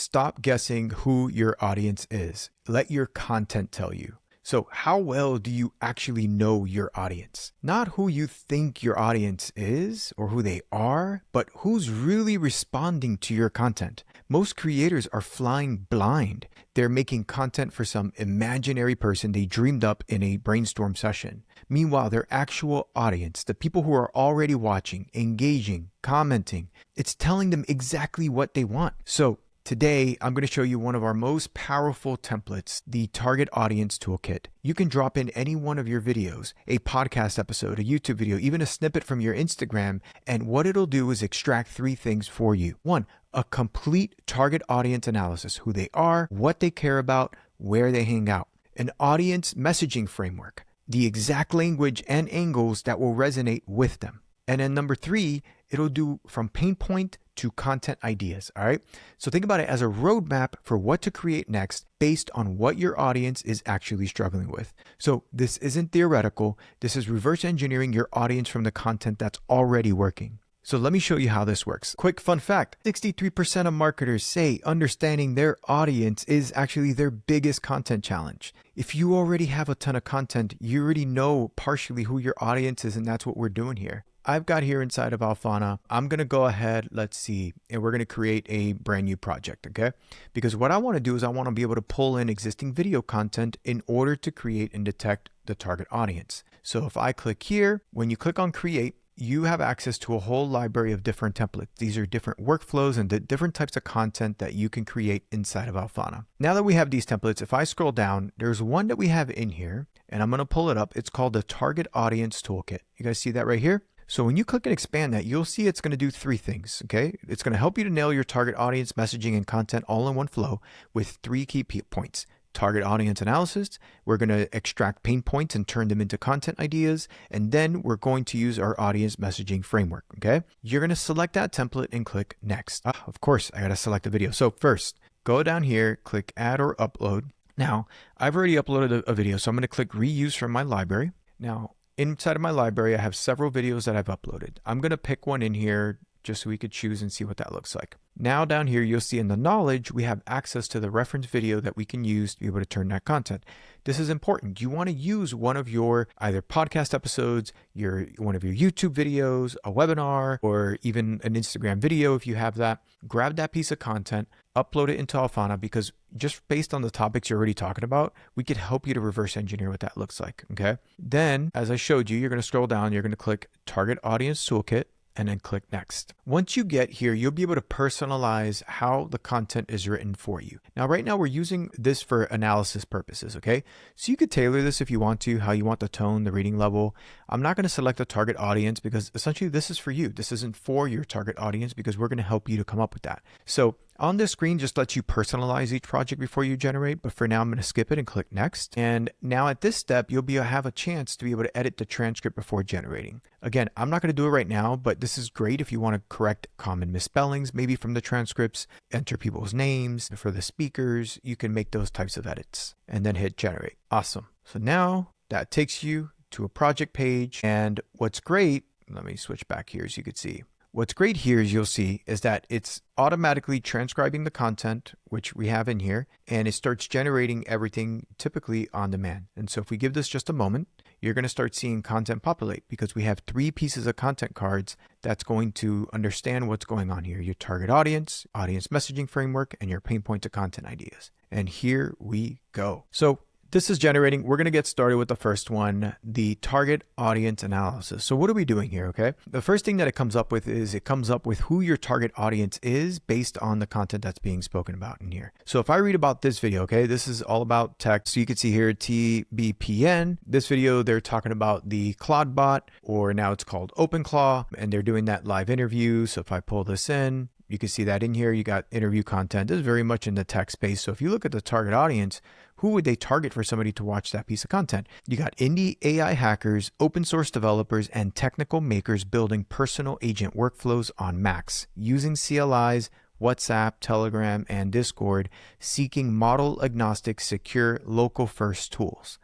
Stop guessing who your audience is. Let your content tell you. So how well do you actually know your audience? Not who you think your audience is or who they are, but who's really responding to your content. Most creators are flying blind. They're making content for some imaginary person they dreamed up in a brainstorm session. Meanwhile, their actual audience, the people who are already watching, engaging, commenting, it's telling them exactly what they want. So today, I'm going to show you one of our most powerful templates, the Target Audience Toolkit. You can drop in any one of your videos, a podcast episode, a YouTube video, even a snippet from your Instagram, and what it'll do is extract 3 things for you. 1, a complete target audience analysis, who they are, what they care about, where they hang out. An audience messaging framework, the exact language and angles that will resonate with them. And then number 3, it'll do from pain point to content ideas, all right? So think about it as a roadmap for what to create next based on what your audience is actually struggling with. So this isn't theoretical. This is reverse engineering your audience from the content that's already working. So let me show you how this works. Quick fun fact, 63% of marketers say understanding their audience is actually their biggest content challenge. If you already have a ton of content, you already know partially who your audience is, and that's what we're doing here. I've got here inside of Alphana, I'm going to go ahead, let's see, and we're going to create a brand new project, okay? Because what I want to do is I want to be able to pull in existing video content in order to create and detect the target audience. So if I click here, when you click on create, you have access to a whole library of different templates. These are different workflows and the different types of content that you can create inside of Alphana. Now that we have these templates, if I scroll down, there's one that we have in here, and I'm going to pull it up. It's called the Target Audience Toolkit. You guys see that right here? So when you click and expand that, you'll see it's going to do 3 things, okay? It's going to help you to nail your target audience messaging and content all in one flow with 3 key points. Target audience analysis, we're going to extract pain points and turn them into content ideas, and then we're going to use our audience messaging framework, okay? You're going to select that template and click next. Of course, I got to select a video. So first, go down here, click add or upload. Now, I've already uploaded a video, so I'm going to click reuse from my library. Now, inside of my library, I have several videos that I've uploaded. I'm going to pick one in here just so we could choose and see what that looks like. Now down here, you'll see in the knowledge, we have access to the reference video that we can use to be able to turn that content. This is important. You want to use one of your either podcast episodes, one of your YouTube videos, a webinar, or even an Instagram video if you have that. Grab that piece of content, upload it into Alphana, because just based on the topics you're already talking about, we could help you to reverse engineer what that looks like, okay? Then, as I showed you, you're going to scroll down, you're going to click Target Audience Toolkit, and then click next. Once you get here, you'll be able to personalize how the content is written for you. Now, right now we're using this for analysis purposes, okay? So you could tailor this if you want to, how you want the tone, the reading level. I'm not going to select a target audience because essentially this is for you. This isn't for your target audience because we're going to help you to come up with that. So on this screen, just lets you personalize each project before you generate, but for now I'm going to skip it and click next. And now at this step, you'll have a chance to be able to edit the transcript before generating. Again, I'm not going to do it right now, but this is great if you want to correct common misspellings, maybe from the transcripts, enter people's names for the speakers. You can make those types of edits and then hit generate. Awesome. So now that takes you to a project page. And what's great, let me switch back here so you can see. What's great here is you'll see is that it's automatically transcribing the content, which we have in here, and it starts generating everything typically on demand. And so if we give this just a moment, you're going to start seeing content populate because we have 3 pieces of content cards that's going to understand what's going on here. Your target audience, audience messaging framework, and your pain point to content ideas. And here we go. So this is generating. We're going to get started with the first one, the target audience analysis. So what are we doing here, okay? The first thing that it comes up with is it comes up with who your target audience is based on the content that's being spoken about in here. So if I read about this video, okay, this is all about tech. So you can see here TBPN. This video, they're talking about the Claude bot, or now it's called OpenClaw, and they're doing that live interview. So if I pull this in, you can see that in here, you got interview content. This is very much in the tech space. So if you look at the target audience, who would they target for somebody to watch that piece of content? You got indie AI hackers, open source developers, and technical makers building personal agent workflows on Macs using CLIs, WhatsApp, Telegram, and Discord, seeking model agnostic, secure, local first tools.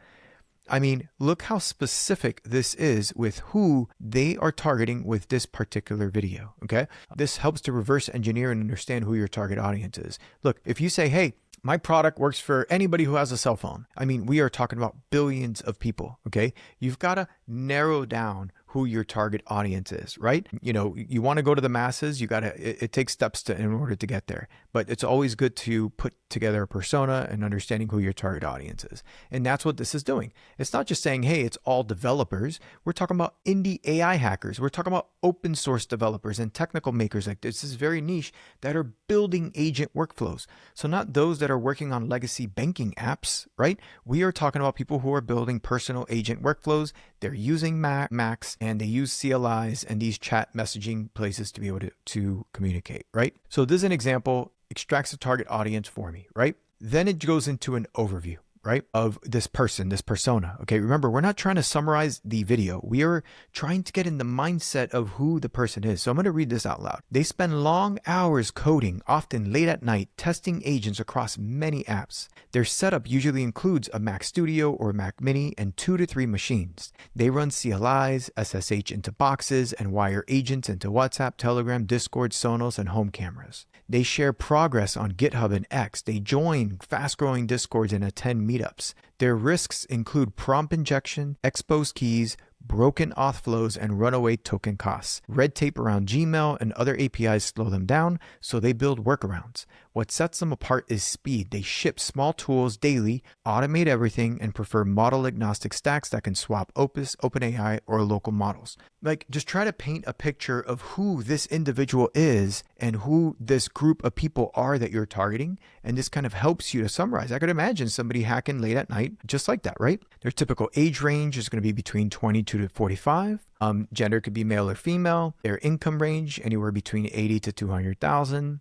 I mean, look how specific this is with who they are targeting with this particular video, okay? This helps to reverse engineer and understand who your target audience is. Look, if you say, hey, my product works for anybody who has a cell phone. I mean, we are talking about billions of people, okay? You've got to narrow down who your target audience is, right? You know, you want to go to the masses, it takes steps in order to get there. But it's always good to put together a persona and understanding who your target audience is. And that's what this is doing. It's not just saying, hey, it's all developers. We're talking about indie AI hackers. We're talking about open source developers and technical makers like this is very niche that are building agent workflows. So not those that are working on legacy banking apps, right? We are talking about people who are building personal agent workflows. They're using Macs and they use CLIs and these chat messaging places to be able to communicate, right? So this is an example, extracts the target audience for me, right? Then it goes into an overview, right, of this person, this persona. Okay, remember, we're not trying to summarize the video. We are trying to get in the mindset of who the person is. So I'm going to read this out loud. They spend long hours coding, often late at night, testing agents across many apps. Their setup usually includes a Mac Studio or Mac Mini and 2 to 3 machines. They run CLIs, SSH into boxes, and wire agents into WhatsApp, Telegram, Discord, Sonos, and home cameras. They share progress on GitHub and X. They join fast-growing Discords and attend meetups. Their risks include prompt injection, exposed keys, broken auth flows, and runaway token costs. Red tape around Gmail and other APIs slow them down, so they build workarounds. What sets them apart is speed. They ship small tools daily, automate everything, and prefer model-agnostic stacks that can swap Opus, OpenAI, or local models. Like, just try to paint a picture of who this individual is and who this group of people are that you're targeting, and this kind of helps you to summarize. I could imagine somebody hacking late at night just like that, right? Their typical age range is going to be between 22 to 45. Gender could be male or female. Their income range anywhere between 80 to 200,000.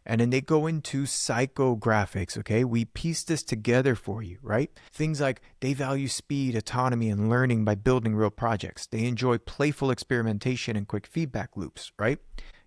And then they go into psychographics, okay? We piece this together for you, right? Things like they value speed, autonomy, and learning by building real projects. They enjoy playful experimentation and quick feedback loops, right?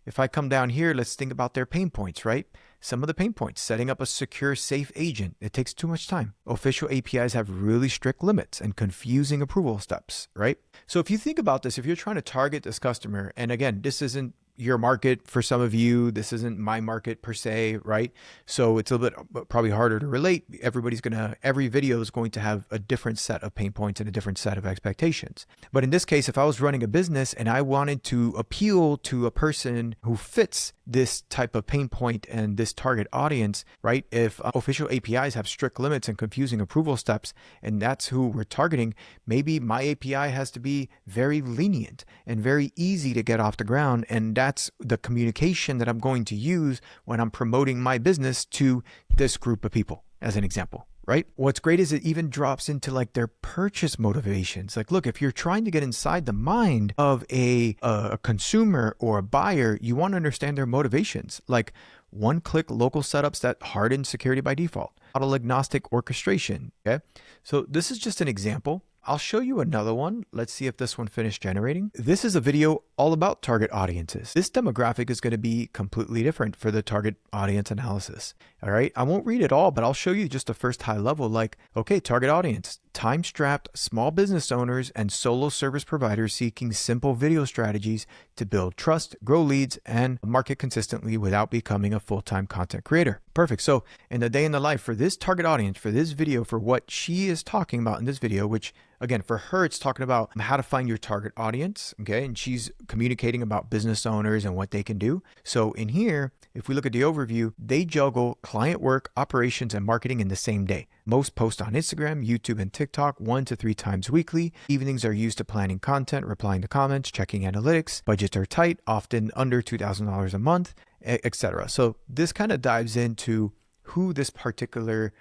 If I come down here, let's think about their pain points, right? Some of the pain points, setting up a secure, safe agent. It takes too much time. Official APIs have really strict limits and confusing approval steps, right? So if you think about this, if you're trying to target this customer, and again, this isn't your market for some of you, this isn't my market per se, right? So it's a little bit probably harder to relate. Every video is going to have a different set of pain points and a different set of expectations. But in this case, if I was running a business and I wanted to appeal to a person who fits this type of pain point and this target audience, right? If official APIs have strict limits and confusing approval steps, and that's who we're targeting, maybe my API has to be very lenient and very easy to get off the ground. And that's the communication that I'm going to use when I'm promoting my business to this group of people, as an example. Right? What's great is it even drops into like their purchase motivations. Like, look, if you're trying to get inside the mind of a consumer or a buyer, you want to understand their motivations. Like one-click local setups that harden security by default, model agnostic orchestration. Okay. So this is just an example. I'll show you another one. Let's see if this one finished generating. This is a video all about target audiences. This demographic is going to be completely different for the target audience analysis. All right. I won't read it all, but I'll show you just the first high level, like, okay, target audience, time-strapped small business owners and solo service providers seeking simple video strategies to build trust, grow leads, and market consistently without becoming a full-time content creator. Perfect. So in the day in the life for this target audience, for this video, for what she is talking about in this video, which again, for her, it's talking about how to find your target audience. Okay. And she's communicating about business owners and what they can do. So in here, if we look at the overview, they juggle client work, operations, and marketing in the same day. Most post on Instagram, YouTube, and TikTok 1 to 3 times weekly. Evenings are used to planning content, replying to comments, checking analytics. Budgets are tight, often under $2,000 a month, etc. So this kind of dives into who this particular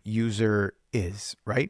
user is, right?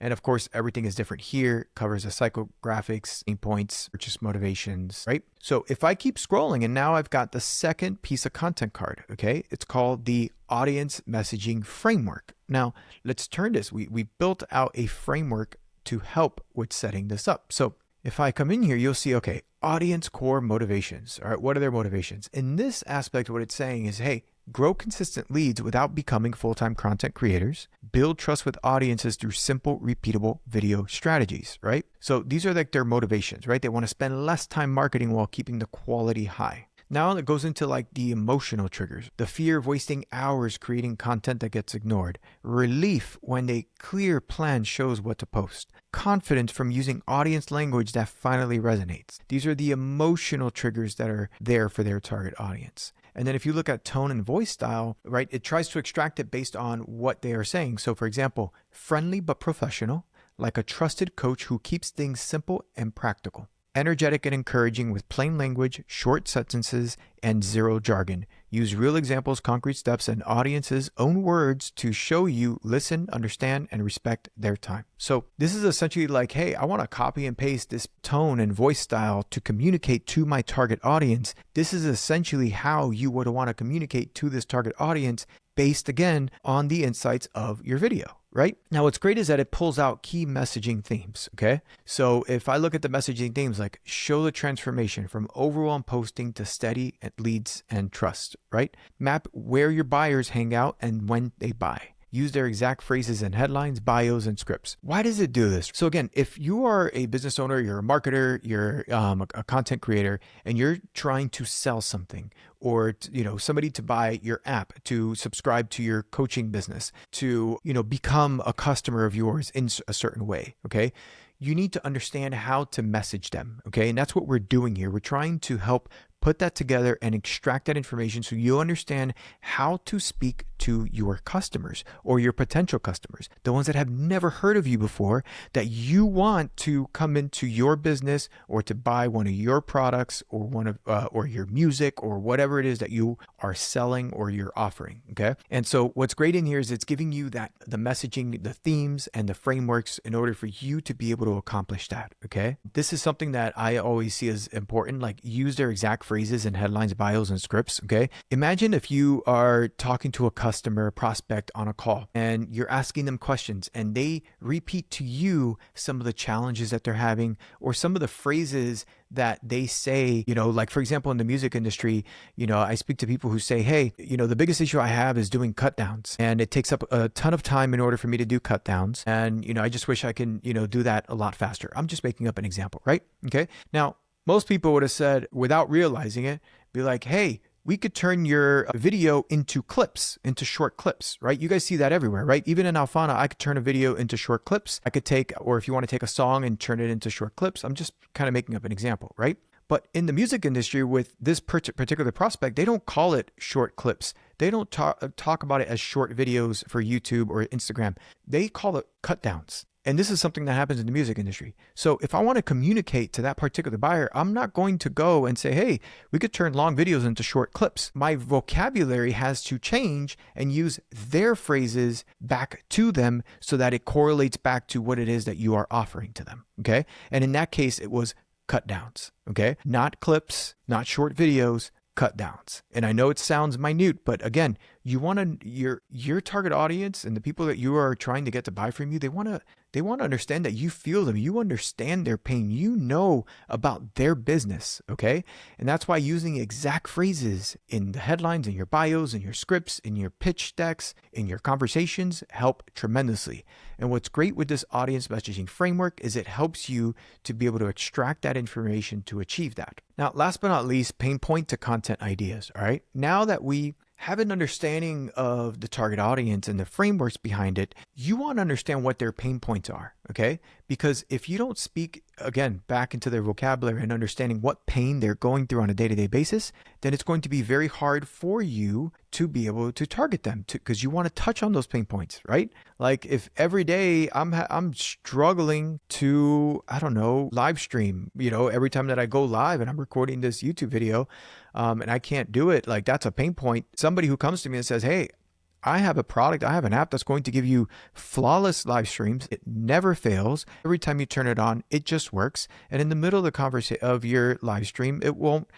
And of course, everything is different here, covers the psychographics, pain points, purchase motivations, right? So if I keep scrolling, and now I've got the second piece of content card, okay? It's called the audience messaging framework. Now let's turn this. We built out a framework to help with setting this up. So if I come in here, you'll see, okay, audience core motivations. All right, what are their motivations? In this aspect, what it's saying is, hey, grow consistent leads without becoming full-time content creators, build trust with audiences through simple, repeatable video strategies, right? So these are like their motivations, right? They want to spend less time marketing while keeping the quality high. Now it goes into like the emotional triggers, the fear of wasting hours creating content that gets ignored, relief when a clear plan shows what to post, confidence from using audience language that finally resonates. These are the emotional triggers that are there for their target audience. And then if you look at tone and voice style, right, it tries to extract it based on what they are saying. So for example, friendly but professional, like a trusted coach who keeps things simple and practical. Energetic and encouraging with plain language, short sentences, and zero jargon. Use real examples, concrete steps, and audience's own words to show you listen, understand, and respect their time. So this is essentially like, hey, I want to copy and paste this tone and voice style to communicate to my target audience. This is essentially how you would want to communicate to this target audience based, again, on the insights of your video. Right? Now, what's great is that it pulls out key messaging themes, okay? So if I look at the messaging themes, like show the transformation from overwhelm posting to steady leads and trust, right? Map where your buyers hang out and when they buy. Use their exact phrases and headlines, bios, and scripts. Why does it do this? So again, if you are a business owner, you're a marketer, you're a content creator, and you're trying to sell something, or somebody to buy your app, to subscribe to your coaching business, to become a customer of yours in a certain way, okay? You need to understand how to message them, okay? And that's what we're doing here. We're trying to help put that together and extract that information so you understand how to speak to your customers or your potential customers, the ones that have never heard of you before, that you want to come into your business or to buy one of your products or or your music or whatever it is that you are selling or you're offering. Okay. And so what's great in here is it's giving you the messaging, the themes, and the frameworks in order for you to be able to accomplish that. Okay. This is something that I always see as important, like use their exact phrases and headlines, bios, and scripts. Okay. Imagine if you are talking to a customer prospect on a call and you're asking them questions and they repeat to you some of the challenges that they're having or some of the phrases that they say, like for example, in the music industry, I speak to people who say, hey, the biggest issue I have is doing cut downs and it takes up a ton of time in order for me to do cut downs. And, I just wish I can, do that a lot faster. I'm just making up an example, right? Okay. Now, most people would have said, without realizing it, be like, hey, we could turn your video into clips, into short clips, right? You guys see that everywhere, right? Even in Alphana, I could turn a video into short clips. I could or if you want to take a song and turn it into short clips, I'm just kind of making up an example, right? But in the music industry with this particular prospect, they don't call it short clips. They don't talk about it as short videos for YouTube or Instagram. They call it cut downs. And this is something that happens in the music industry. So if I want to communicate to that particular buyer, I'm not going to go and say, hey, we could turn long videos into short clips. My vocabulary has to change and use their phrases back to them so that it correlates back to what it is that you are offering to them. Okay. And in that case, it was cut downs. Okay. Not clips, not short videos, cut downs. And I know it sounds minute, but again, you want your target audience and the people that you are trying to get to buy from you, they want to understand that you feel them. You understand their pain. You know about their business. Okay. And that's why using exact phrases in the headlines, in your bios, in your scripts, in your pitch decks, in your conversations help tremendously. And what's great with this audience messaging framework is it helps you to be able to extract that information to achieve that. Now, last but not least, pain point to content ideas. All right. Now that we have an understanding of the target audience and the frameworks behind it, you want to understand what their pain points are, okay? Because if you don't speak, again, back into their vocabulary and understanding what pain they're going through on a day-to-day basis, then it's going to be very hard for you to be able to target them because you want to touch on those pain points, right? Like if every day I'm struggling to, live stream, every time that I go live and I'm recording this YouTube video, and I can't do it, like that's a pain point. Somebody who comes to me and says, hey, I have a product, I have an app that's going to give you flawless live streams. It never fails. Every time you turn it on, it just works. And in the middle of the conversation of your live stream, it won't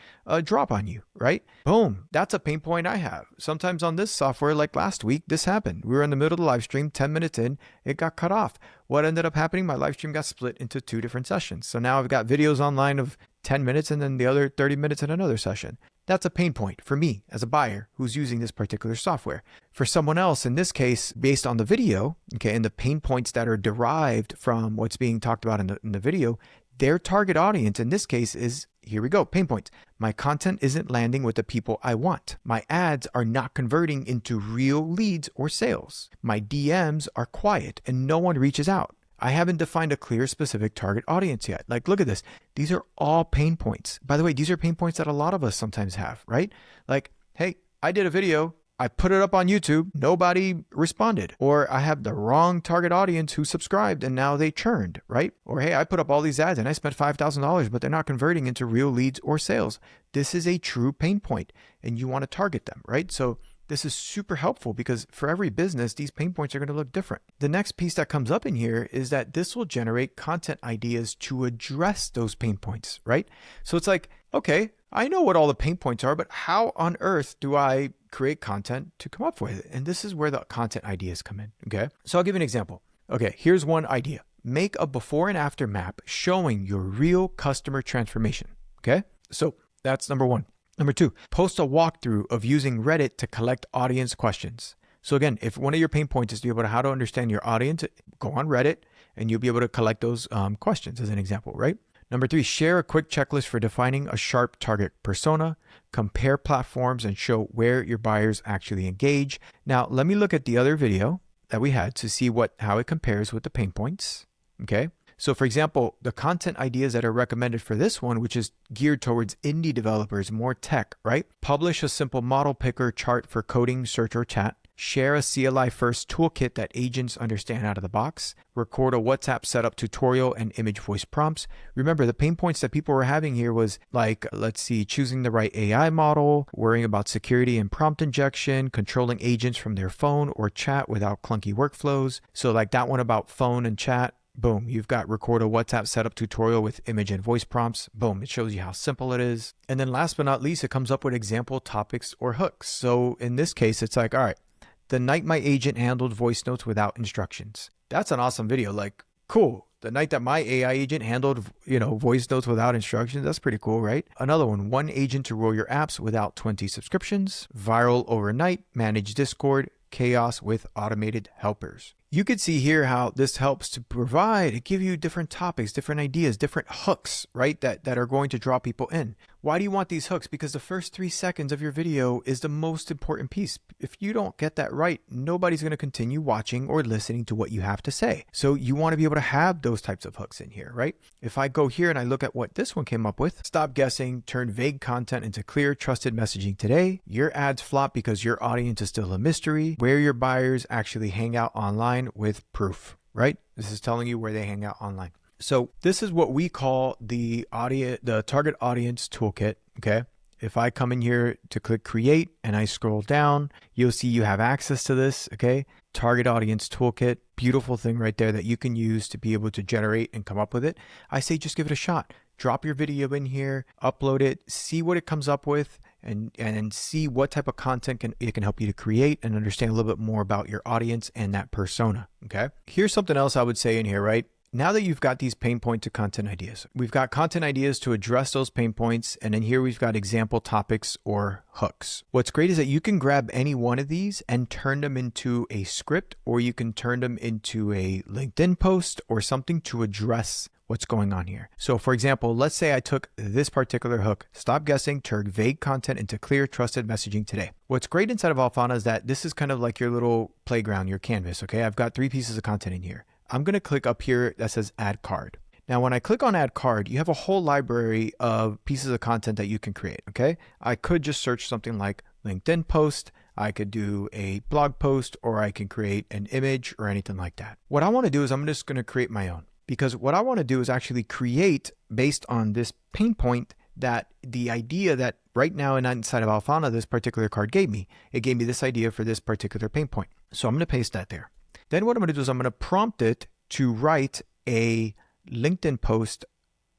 drop on you, right? Boom. That's a pain point I have. Sometimes on this software, like last week, this happened. We were in the middle of the live stream, 10 minutes in, it got cut off. What ended up happening? My live stream got split into 2 different sessions. So now I've got videos online of 10 minutes and then the other 30 minutes in another session. That's a pain point for me as a buyer who's using this particular software. For someone else, in this case, based on the video, okay, and the pain points that are derived from what's being talked about in the video, their target audience in this case is, here we go, pain points. My content isn't landing with the people I want. My ads are not converting into real leads or sales. My DMs are quiet and no one reaches out. I haven't defined a clear, specific target audience yet. Like, look at this. These are all pain points. By the way, these are pain points that a lot of us sometimes have, right? Like, hey, I did a video. I put it up on YouTube. Nobody responded. Or I have the wrong target audience who subscribed and now they churned, right? Or, hey, I put up all these ads and I spent $5,000, but they're not converting into real leads or sales. This is a true pain point and you want to target them, right? So this is super helpful because for every business, these pain points are going to look different. The next piece that comes up in here is that this will generate content ideas to address those pain points, right? So it's like, okay, I know what all the pain points are, but how on earth do I create content to come up with it? And this is where the content ideas come in, okay? So I'll give you an example. Okay, here's one idea. Make a before and after map showing your real customer transformation, okay? So that's number one. Number two, post a walkthrough of using Reddit to collect audience questions. So again, if one of your pain points is to be able to how to understand your audience, go on Reddit and you'll be able to collect those questions as an example, right? Number three, share a quick checklist for defining a sharp target persona, compare platforms and show where your buyers actually engage. Now, let me look at the other video that we had to see how it compares with the pain points, okay? So for example, the content ideas that are recommended for this one, which is geared towards indie developers, more tech, right? Publish a simple model picker chart for coding, search, or chat. Share a CLI first toolkit that agents understand out of the box. Record a WhatsApp setup tutorial and image voice prompts. Remember, the pain points that people were having here was like, let's see, choosing the right AI model, worrying about security and prompt injection, controlling agents from their phone or chat without clunky workflows. So like that one about phone and chat. Boom, you've got record a WhatsApp setup tutorial with image and voice prompts. Boom, it shows you how simple it is. And then last but not least, it comes up with example topics or hooks. So in this case, it's like, all right, the night my agent handled voice notes without instructions. That's an awesome video. Like, cool. The night that my AI agent handled, voice notes without instructions. That's pretty cool, right? Another one agent to roll your apps without 20 subscriptions. Viral overnight, manage Discord, chaos with automated helpers. You could see here how this helps to give you different topics, different ideas, different hooks, right? That are going to draw people in. Why do you want these hooks? Because the first 3 seconds of your video is the most important piece. If you don't get that right, nobody's going to continue watching or listening to what you have to say. So you want to be able to have those types of hooks in here, right? If I go here and I look at what this one came up with, stop guessing, turn vague content into clear, trusted messaging today. Your ads flop because your audience is still a mystery. Where your buyers actually hang out online with proof, right? This is telling you where they hang out online. So this is what we call the target audience toolkit, okay? If I come in here to click create and I scroll down, you'll see you have access to this, okay? Target audience toolkit, beautiful thing right there that you can use to be able to generate and come up with it. I say just give it a shot. Drop your video in here, upload it, see what it comes up with, and see what type of content it can help you to create and understand a little bit more about your audience and that persona, okay? Here's something else I would say in here, right? Now that you've got these pain point to content ideas, we've got content ideas to address those pain points. And then here we've got example topics or hooks. What's great is that you can grab any one of these and turn them into a script, or you can turn them into a LinkedIn post or something to address what's going on here. So for example, let's say I took this particular hook, stop guessing, turn vague content into clear, trusted messaging today. What's great inside of Alphana is that this is kind of like your little playground, your canvas, okay? I've got 3 pieces of content in here. I'm going to click up here that says add card. Now, when I click on add card, you have a whole library of pieces of content that you can create, okay? I could just search something like LinkedIn post. I could do a blog post, or I can create an image or anything like that. What I want to do is I'm just going to create my own, because what I want to do is actually create based on this pain point that the idea that right now inside of Alphana, this particular card gave me. It gave me this idea for this particular pain point. So I'm going to paste that there. Then what I'm going to do is I'm going to prompt it to write a LinkedIn post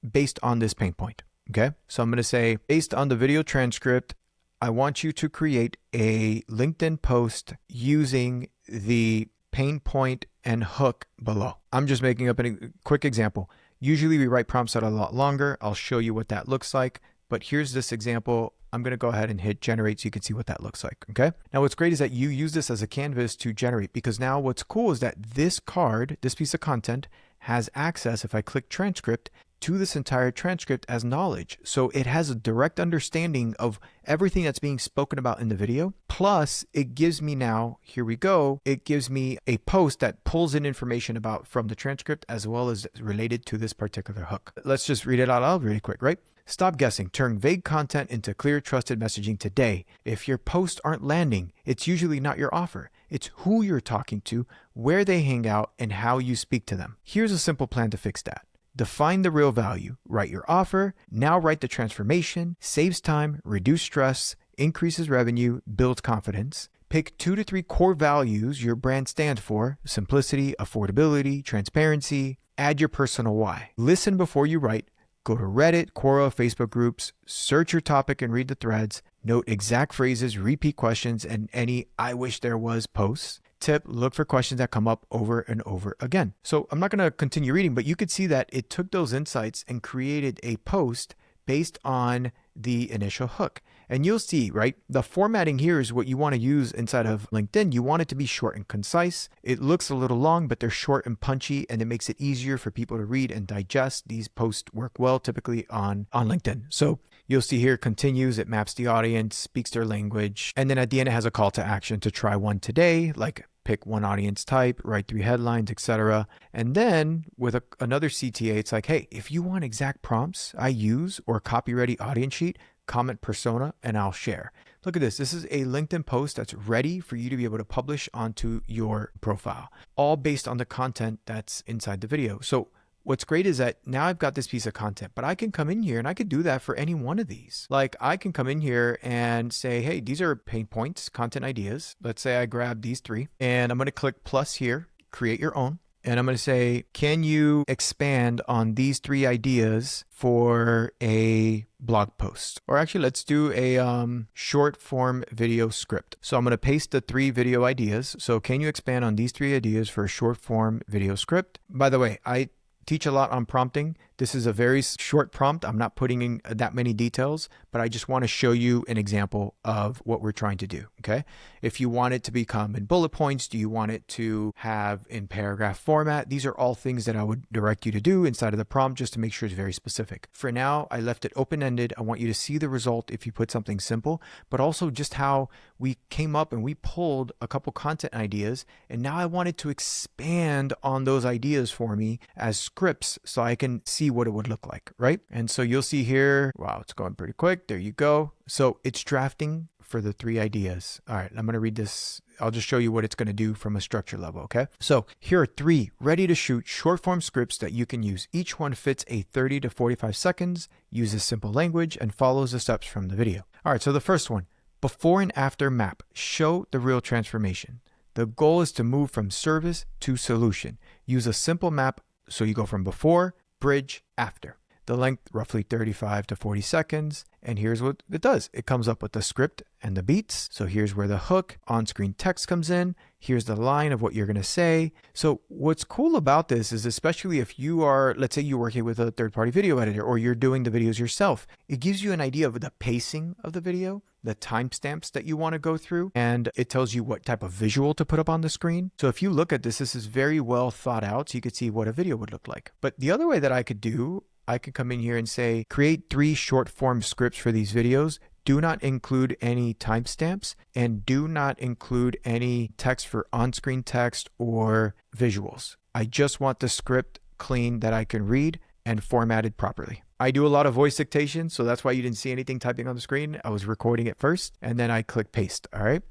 based on this pain point. Okay. So I'm going to say, based on the video transcript, I want you to create a LinkedIn post using the pain point and hook below. I'm just making up a quick example. Usually we write prompts that are a lot longer. I'll show you what that looks like. But here's this example. I'm going to go ahead and hit generate so you can see what that looks like. Okay. Now what's great is that you use this as a canvas to generate, because now what's cool is that this card, this piece of content, has access, if I click transcript, to this entire transcript as knowledge. So it has a direct understanding of everything that's being spoken about in the video. Plus it gives me now, here we go, it gives me a post that pulls in information about from the transcript as well as related to this particular hook. Let's just read it out loud really quick, right? Stop guessing. Turn vague content into clear, trusted messaging today. If your posts aren't landing, it's usually not your offer. It's who you're talking to, where they hang out, and how you speak to them. Here's a simple plan to fix that. Define the real value. Write your offer. Now write the transformation. Saves time, reduce stress, increases revenue, builds confidence. Pick 2 to 3 core values your brand stands for: simplicity, affordability, transparency. Add your personal why. Listen before you write. Go to Reddit, Quora, Facebook groups, search your topic and read the threads. Note exact phrases, repeat questions, and any "I wish there was" posts. Tip, look for questions that come up over and over again. So I'm not going to continue reading, but you could see that it took those insights and created a post based on the initial hook. And you'll see, right? The formatting here is what you want to use inside of LinkedIn. You want it to be short and concise. It looks a little long, but they're short and punchy, and it makes it easier for people to read and digest. These posts work well typically on LinkedIn. So you'll see here, continues, it maps the audience, speaks their language. And then at the end, it has a call to action to try one today, like pick one audience type, write 3 headlines, etc. And then with another CTA, it's like, hey, if you want exact prompts I use or copy-ready audience sheet, comment persona and I'll share. Look at this. This is a LinkedIn post that's ready for you to be able to publish onto your profile, all based on the content that's inside the video. So what's great is that now I've got this piece of content, but I can come in here and I could do that for any one of these. Like I can come in here and say, hey, these are pain points, content ideas. Let's say I grab these 3 and I'm going to click plus here, create your own. And I'm going to say, can you expand on these 3 ideas for a blog post? Or actually, let's do a short form video script. So I'm going to paste the 3 video ideas. So can you expand on these 3 ideas for a short form video script? By the way, I teach a lot on prompting. This is a very short prompt. I'm not putting in that many details, but I just want to show you an example of what we're trying to do, okay? If you want it to become in bullet points, do you want it to have in paragraph format? These are all things that I would direct you to do inside of the prompt just to make sure it's very specific. For now, I left it open-ended. I want you to see the result if you put something simple, but also just how we came up and we pulled a couple content ideas, and now I wanted to expand on those ideas for me as scripts so I can see what it would look like, right? And so you'll see here, wow, it's going pretty quick. There you go. So it's drafting for the 3 ideas. All right, I'm going to read this. I'll just show you what it's going to do from a structure level, okay? So here are 3 ready to shoot short form scripts that you can use. Each one fits a 30 to 45 seconds, uses simple language, and follows the steps from the video. All right, so the first one, before and after map, show the real transformation. The goal is to move from service to solution. Use a simple map so you go from before, bridge, after. The length roughly 35 to 40 seconds. And here's what it does. It comes up with the script and the beats. So here's where the hook, on-screen text comes in. Here's the line of what you're going to say. So what's cool about this is, especially if you are, let's say you're working with a third-party video editor or you're doing the videos yourself, it gives you an idea of the pacing of the video, the timestamps that you want to go through, and it tells you what type of visual to put up on the screen. So if you look at this, this is very well thought out, so you could see what a video would look like. But the other way that I could do, I could come in here and say, create 3 short form scripts for these videos. Do not include any timestamps and do not include any text for on-screen text or visuals. I just want the script clean that I can read and formatted properly. I do a lot of voice dictation, so that's why you didn't see anything typing on the screen. I was recording it first and then I click paste, all right?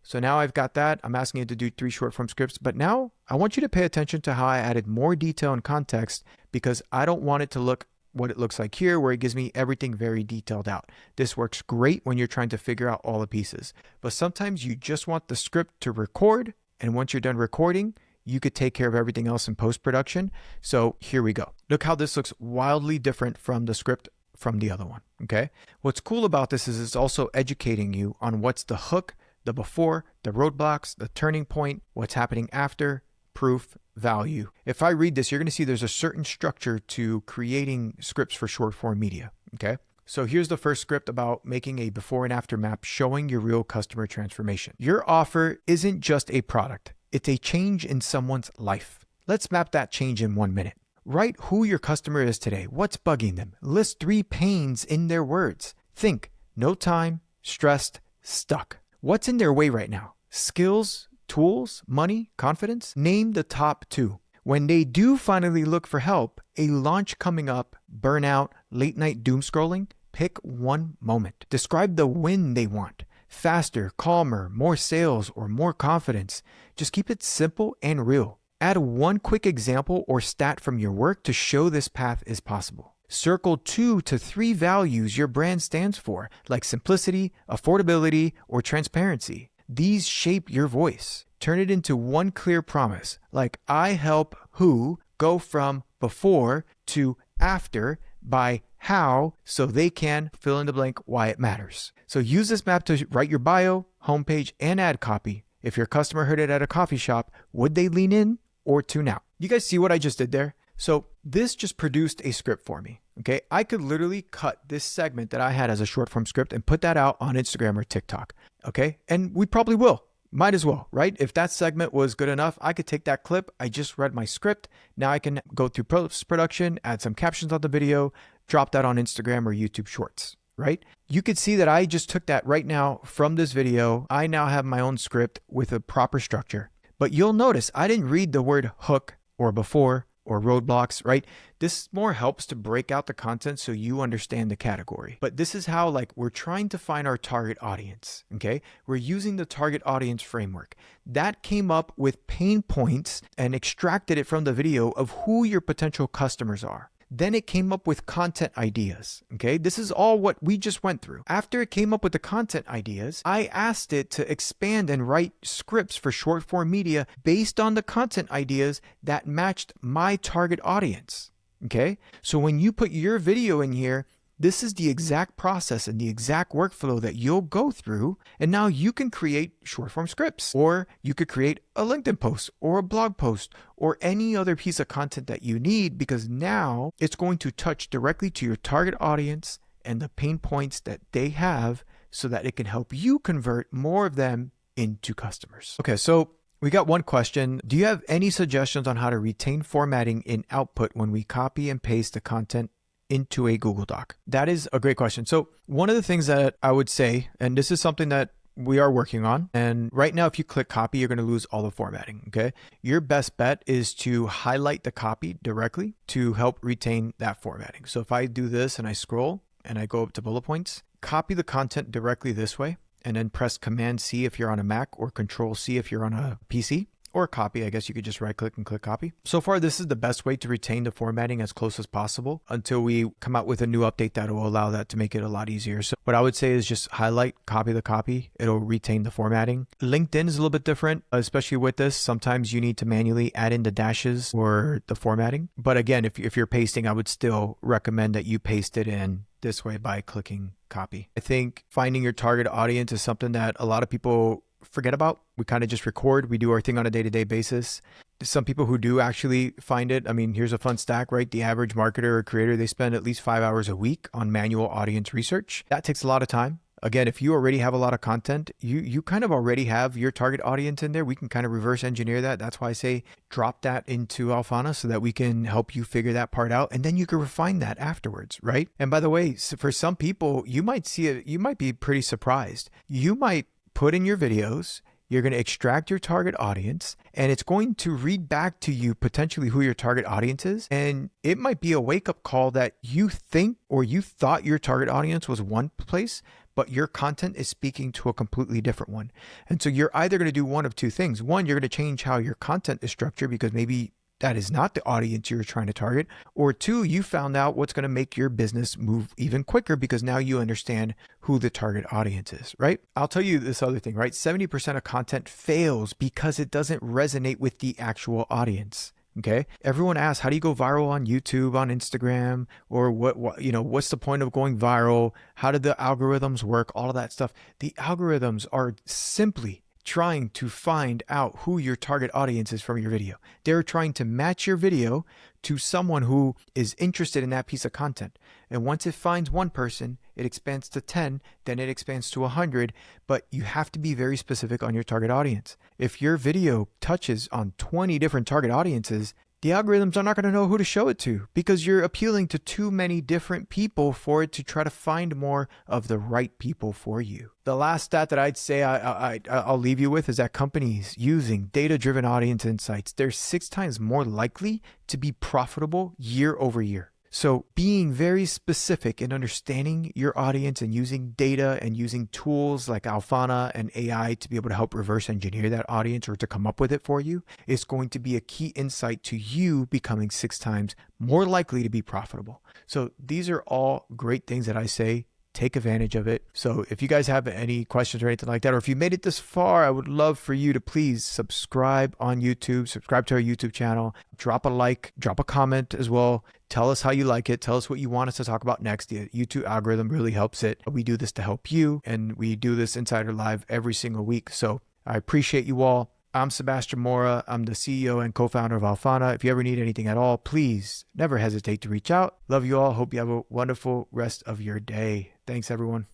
So now I've got that. I'm asking it to do 3 short form scripts, but now I want you to pay attention to how I added more detail and context because I don't want it to look what it looks like here, where it gives me everything very detailed out. This works great when you're trying to figure out all the pieces, but sometimes you just want the script to record. And once you're done recording, you could take care of everything else in post-production. So here we go. Look how this looks wildly different from the script from the other one, okay? What's cool about this is it's also educating you on what's the hook, the before, the roadblocks, the turning point, what's happening after, proof, value. If I read this, you're going to see there's a certain structure to creating scripts for short form media, okay? So here's the first script about making a before and after map showing your real customer transformation. Your offer isn't just a product, it's a change in someone's life. Let's map that change in 1 minute. Write who your customer is today, what's bugging them. List 3 pains in their words. Think, no time, stressed, stuck. What's in their way right now? Skills, tools, money, confidence? Name the top 2. When they do finally look for help, a launch coming up, burnout, late night doom scrolling, pick one moment. Describe the win they want. Faster, calmer, more sales, or more confidence. Just keep it simple and real. Add one quick example or stat from your work to show this path is possible. Circle 2 to 3 values your brand stands for, like simplicity, affordability, or transparency. These shape your voice. Turn it into one clear promise, like I help who go from before to after by how, so they can fill in the blank why it matters. So use this map to write your bio, homepage, and ad copy. If your customer heard it at a coffee shop, would they lean in or tune out? You guys see what I just did there? So this just produced a script for me, okay? I could literally cut this segment that I had as a short form script and put that out on Instagram or TikTok, okay? And we probably will. Might as well, right? If that segment was good enough, I could take that clip. I just read my script. Now I can go through post-production, add some captions on the video, drop that on Instagram or YouTube Shorts, right? You could see that I just took that right now from this video. I now have my own script with a proper structure. But you'll notice I didn't read the word hook or before or roadblocks, right? This more helps to break out the content so you understand the category. But this is how we're trying to find our target audience, okay? We're using the target audience framework. That came up with pain points and extracted it from the video of who your potential customers are. Then it came up with content ideas, okay? This is all what we just went through. After it came up with the content ideas, I asked it to expand and write scripts for short form media based on the content ideas that matched my target audience, okay? So when you put your video in here, this is the exact process and the exact workflow that you'll go through. And now you can create short form scripts, or you could create a LinkedIn post or a blog post or any other piece of content that you need, because now it's going to touch directly to your target audience and the pain points that they have so that it can help you convert more of them into customers. Okay, so we got one question. Do you have any suggestions on how to retain formatting in output when we copy and paste the content into a Google Doc? That is a great question. So one of the things that I would say, and this is something that we are working on, and right now if you click copy, you're going to lose all the formatting, okay? Your best bet is to highlight the copy directly to help retain that formatting. So if I do this and I scroll and I go up to bullet points, copy the content directly this way, and then press Command C if you're on a Mac or Control C if you're on a PC. Or copy, I guess you could just right click and click copy. So far, this is the best way to retain the formatting as close as possible until we come out with a new update that will allow that to make it a lot easier. So what I would say is just highlight, copy the copy. It'll retain the formatting. LinkedIn is a little bit different, especially with this. Sometimes you need to manually add in the dashes or the formatting. But again, if you're pasting, I would still recommend that you paste it in this way by clicking copy. I think finding your target audience is something that a lot of people forget about. We kind of just record. We do our thing on a day-to-day basis. Some people who do actually find it, I mean, here's a fun stack, right? The average marketer or creator, they spend at least 5 hours a week on manual audience research. That takes a lot of time. Again, if you already have a lot of content, you kind of already have your target audience in there. We can kind of reverse engineer that. That's why I say drop that into Alphana so that we can help you figure that part out. And then you can refine that afterwards, right? And by the way, for some people, you might see it, you might be pretty surprised. You might put in your videos, you're going to extract your target audience, and it's going to read back to you potentially who your target audience is. And it might be a wake-up call that you think or you thought your target audience was one place, but your content is speaking to a completely different one. And so you're either going to do one of two things. One, you're going to change how your content is structured because maybe that is not the audience you're trying to target. Or two, you found out what's going to make your business move even quicker because now you understand who the target audience is, right? I'll tell you this other thing, right? 70% of content fails because it doesn't resonate with the actual audience. Okay. Everyone asks, how do you go viral on YouTube, on Instagram, or what's the point of going viral? How do the algorithms work? All of that stuff. The algorithms are simply trying to find out who your target audience is from your video. They're trying to match your video to someone who is interested in that piece of content. And once it finds one person, it expands to 10, then it expands to 100, but you have to be very specific on your target audience. If your video touches on 20 different target audiences, the algorithms are not going to know who to show it to because you're appealing to too many different people for it to try to find more of the right people for you. The last stat that I'd say I'll leave you with is that companies using data-driven audience insights, they're 6 times more likely to be profitable year over year. So being very specific in understanding your audience and using data and using tools like Alphana and AI to be able to help reverse engineer that audience or to come up with it for you is going to be a key insight to you becoming 6 times more likely to be profitable. So these are all great things that I say. Take advantage of it. So if you guys have any questions or anything like that, or if you made it this far, I would love for you to please subscribe on YouTube, subscribe to our YouTube channel, drop a like, drop a comment as well. Tell us how you like it. Tell us what you want us to talk about next. The YouTube algorithm really helps it. We do this to help you, and we do this Insider Live every single week. So I appreciate you all. I'm Sebastian Mourra. I'm the CEO and co-founder of Alphana. If you ever need anything at all, please never hesitate to reach out. Love you all. Hope you have a wonderful rest of your day. Thanks, everyone.